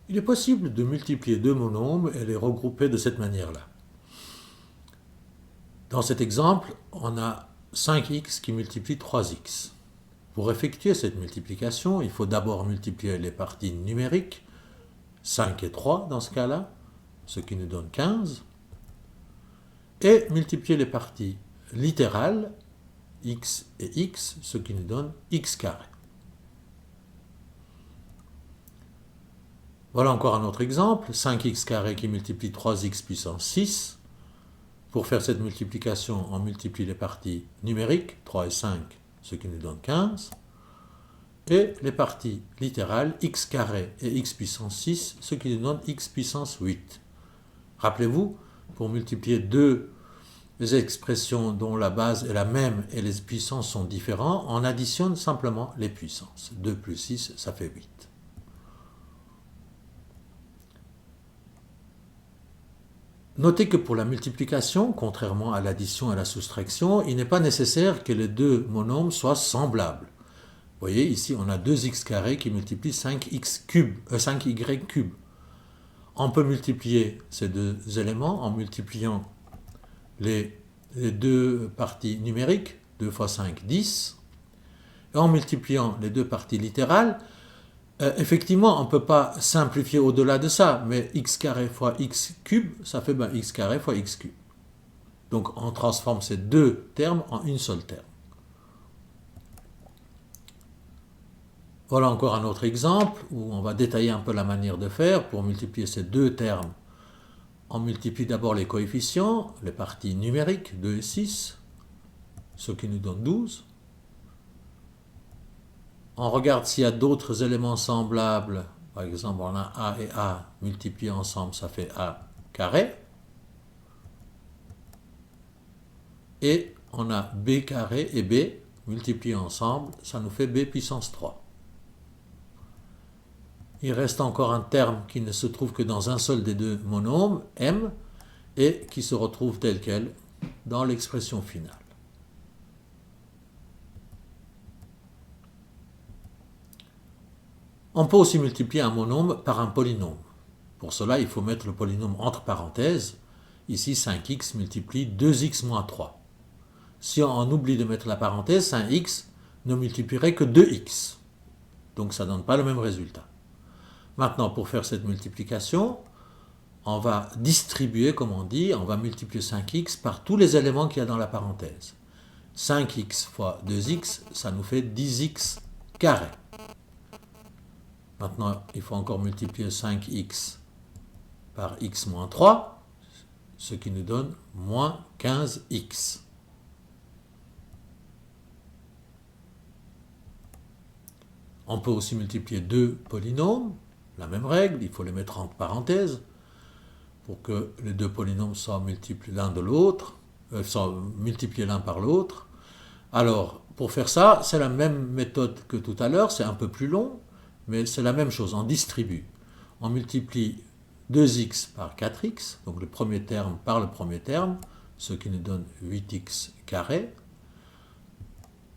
Il est possible de multiplier deux monombres et les regrouper de cette manière-là. Dans cet exemple, on a 5x qui multiplie 3x. Pour effectuer cette multiplication, il faut d'abord multiplier les parties numériques, 5 et 3 dans ce cas-là, ce qui nous donne 15, et multiplier les parties littérales, x et x, ce qui nous donne x carré. Voilà encore un autre exemple, 5x carré qui multiplie 3x puissance 6. Pour faire cette multiplication, on multiplie les parties numériques, 3 et 5, ce qui nous donne 15, et les parties littérales, x carré et x puissance 6, ce qui nous donne x puissance 8. Rappelez-vous, pour multiplier deux expressions dont la base est la même et les puissances sont différentes, on additionne simplement les puissances. 2 plus 6, ça fait 8. Notez que pour la multiplication, contrairement à l'addition et à la soustraction, il n'est pas nécessaire que les deux monombres soient semblables. Vous voyez, ici, on a 2x carré qui multiplie 5y cube. On peut multiplier ces deux éléments en multipliant les deux parties numériques, 2 fois 5, 10, et en multipliant les deux parties littérales. Effectivement, on ne peut pas simplifier au-delà de ça, mais x carré fois x cube, ça fait x carré fois x cube. Donc on transforme ces deux termes en une seule terme. Voilà encore un autre exemple où on va détailler un peu la manière de faire. Pour multiplier ces deux termes, on multiplie d'abord les coefficients, les parties numériques, 2 et 6, ce qui nous donne 12. On regarde s'il y a d'autres éléments semblables. Par exemple, on a a et a multipliés ensemble, ça fait a carré. Et on a b carré et b multipliés ensemble, ça nous fait b puissance 3. Il reste encore un terme qui ne se trouve que dans un seul des deux monombres, m, et qui se retrouve tel quel dans l'expression finale. On peut aussi multiplier un monombre par un polynôme. Pour cela, il faut mettre le polynôme entre parenthèses. Ici, 5x multiplie 2x moins 3. Si on oublie de mettre la parenthèse, 5x ne multiplierait que 2x. Donc ça ne donne pas le même résultat. Maintenant, pour faire cette multiplication, on va distribuer, comme on dit, on va multiplier 5x par tous les éléments qu'il y a dans la parenthèse. 5x fois 2x, ça nous fait 10x carré. Maintenant, il faut encore multiplier 5x par x moins 3, ce qui nous donne moins 15x. On peut aussi multiplier deux polynômes, la même règle, il faut les mettre entre parenthèses pour que les deux polynômes soient multiples l'un de l'autre, soient multipliés l'un par l'autre. Alors, pour faire ça, c'est la même méthode que tout à l'heure, c'est un peu plus long, mais c'est la même chose, on distribue. On multiplie 2x par 4x, donc le premier terme par le premier terme, ce qui nous donne 8x carré.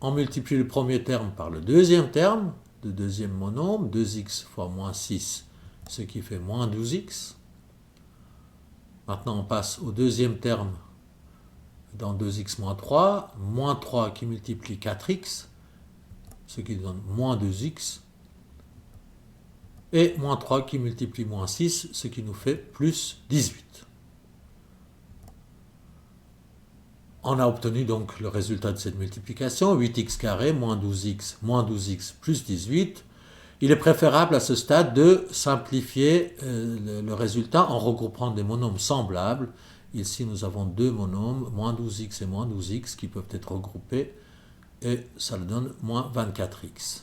On multiplie le premier terme par le deuxième terme, le deuxième monombre, 2x fois moins 6, ce qui fait moins 12x. Maintenant, on passe au deuxième terme dans 2x moins 3, moins 3 qui multiplie 4x, ce qui donne moins 2x, et moins 3 qui multiplie moins 6, ce qui nous fait plus 18. On a obtenu donc le résultat de cette multiplication, 8x carré moins 12x plus 18. Il est préférable à ce stade de simplifier le résultat en regroupant des monombres semblables. Ici, nous avons deux monombres, moins 12x et moins 12x, qui peuvent être regroupés, et ça donne moins 24x.